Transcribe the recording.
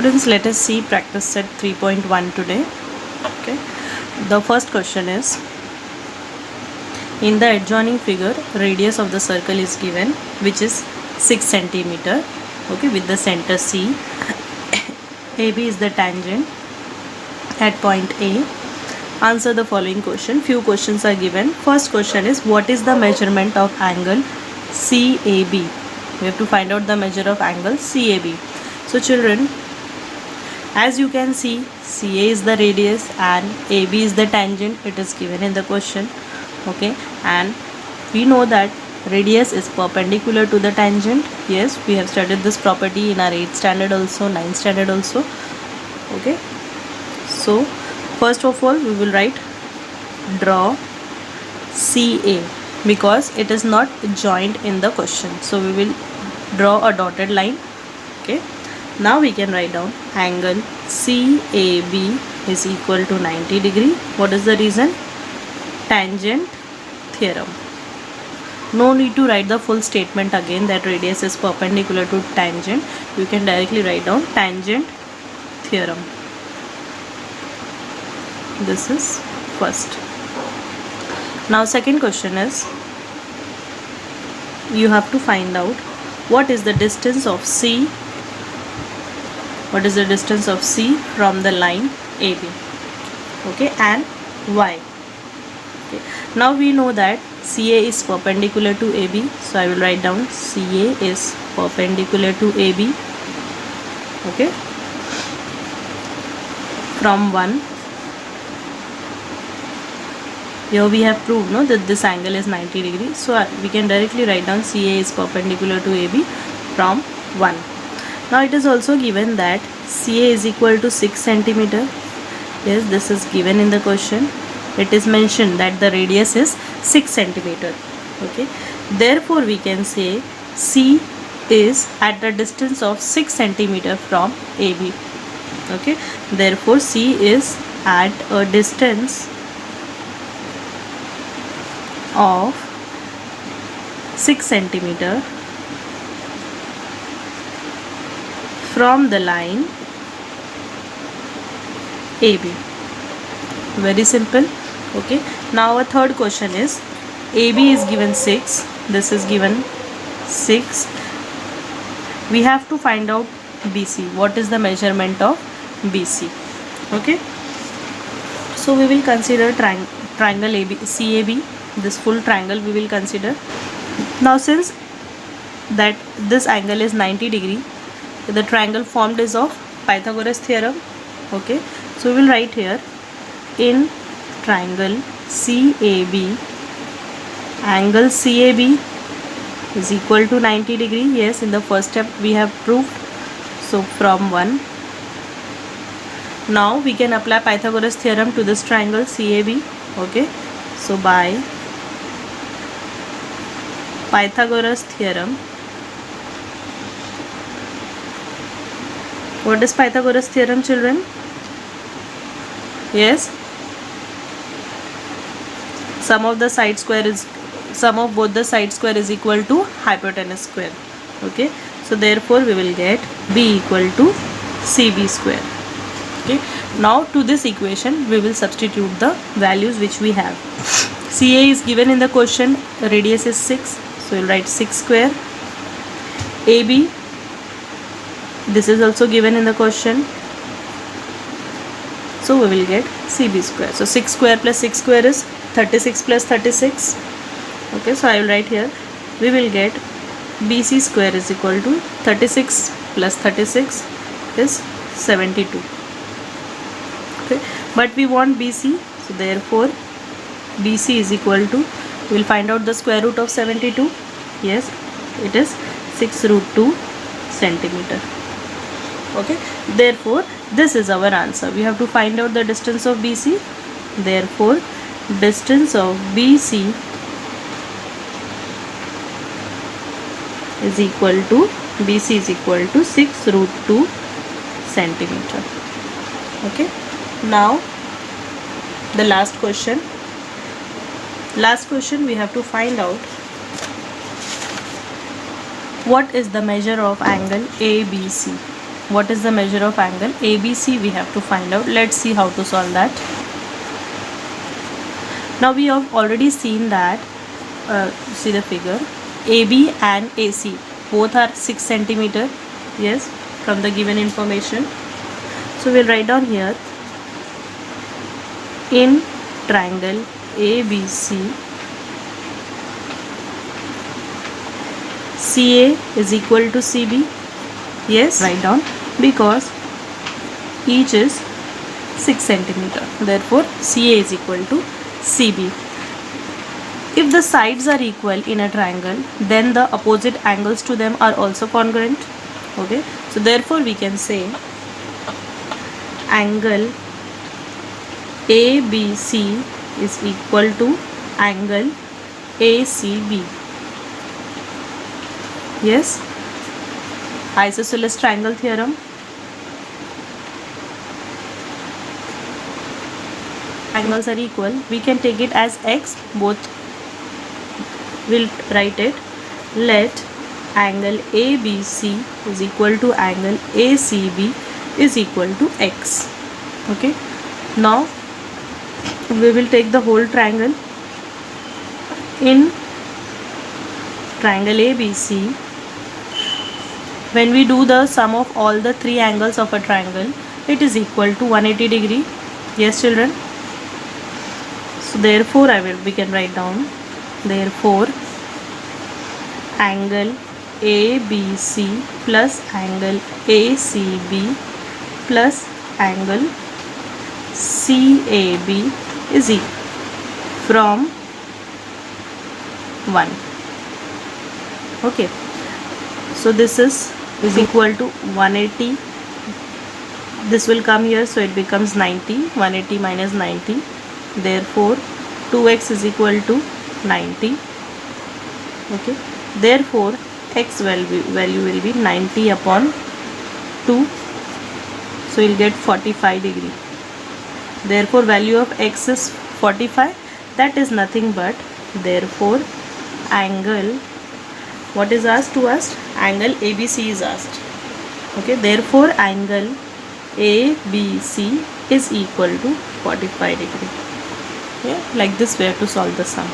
Students, let us see practice set 3.1 today. Okay, the first question is, in the adjoining figure, radius of the circle is given, which is 6 centimeter. Okay, with the center C. AB is the tangent at point A. Answer the following question. Few questions are given. First question is, what is the measurement of angle CAB? We have to find out the measure of angle CAB. So children, as you can see, CA is the radius and AB is the tangent. It is given in the question. Okay, and we know that radius is perpendicular to the tangent. Yes, we have studied this property in our 8th standard also, 9th standard also. Okay, so first of all we will write draw CA because it is not joined in the question. So we will draw a dotted line. Okay, now we can write down angle CAB is equal to 90 degree. What is the reason? Tangent theorem. No need to write the full statement again that radius is perpendicular to tangent. You can directly write down tangent theorem. This is first. Now second question is, you have to find out what is the distance of C. What is the distance of C from the line AB? Okay, and Y. Okay. Now we know that CA is perpendicular to AB, so I will write down CA is perpendicular to AB. Okay, from 1. Here we have proved that this angle is 90 degrees, so we can directly write down CA is perpendicular to AB from 1. Now it is also given that CA is equal to 6 centimeter. Yes, this is given in the question. It is mentioned that the radius is 6 centimeter. Okay, therefore we can say C is at a distance of 6 centimeter from AB. Okay, therefore C is at a distance of 6 centimeter from the line AB. Very simple. Okay, now a third question is, AB is given 6, this is given 6. We have to find out BC. What is the measurement of BC? Okay, so we will consider triangle CAB. This full triangle we will consider. Now since that this angle is 90 degree, the triangle formed is of Pythagoras theorem. Okay, so we will write here, in triangle CAB, angle CAB is equal to 90 degree. Yes, in the first step we have proved. So from 1. Now we can apply Pythagoras theorem to this triangle CAB. Okay, so by Pythagoras theorem, what is Pythagoras theorem, children? Yes, sum of both the side square is equal to hypotenuse square. Okay, so therefore we will get B equal to CB square. Okay, now to this equation we will substitute the values which we have. CA is given in the question, radius is 6, so we will write 6 square. AB, this is also given in the question, so we will get CB square. So 6 square plus 6 square is 36 plus 36. Okay, so I will write here, we will get BC square is equal to 36 plus 36 is 72. Okay, but we want BC, so therefore BC is equal to, we will find out the square root of 72. Yes, it is 6 root 2 centimeter. Okay, therefore this is our answer. We have to find out the distance of BC. Therefore distance of BC is equal to, BC is equal to 6 root 2 centimeter. Okay, now the last question. We have to find out what is the measure of angle ABC. what is the measure of angle ABC we have to find out. Let's see how to solve that. Now we have already seen that, see the figure, AB and AC both are 6 centimeter, yes, from the given information. So we'll write down here, in triangle ABC, CA is equal to CB. Yes, write down, because each is 6 centimeter. Therefore, CA is equal to CB. If the sides are equal in a triangle, then the opposite angles to them are also congruent. Okay, so therefore we can say angle ABC is equal to angle ACB. Yes, isosceles triangle theorem. Angles are equal, we can take it as x, both will write it. Let angle ABC is equal to angle ACB is equal to x. Okay, now we will take the whole triangle. In triangle ABC, when we do the sum of all the three angles of a triangle, it is equal to 180 degree. Yes children, so therefore we can write down, therefore angle ABC plus angle ACB plus angle CAB is equal from 1. Okay, so this is equal to 180. This will come here, so it becomes 90. 180 minus 90. Therefore, 2x is equal to 90. Okay, therefore x value will be 90 upon 2. So you'll get 45 degree. Therefore, value of x is 45. That is nothing but, therefore, angle, what is asked to us? Angle ABC is asked. Okay, therefore angle ABC is equal to 45 degree. Yeah, like this we have to solve the sum.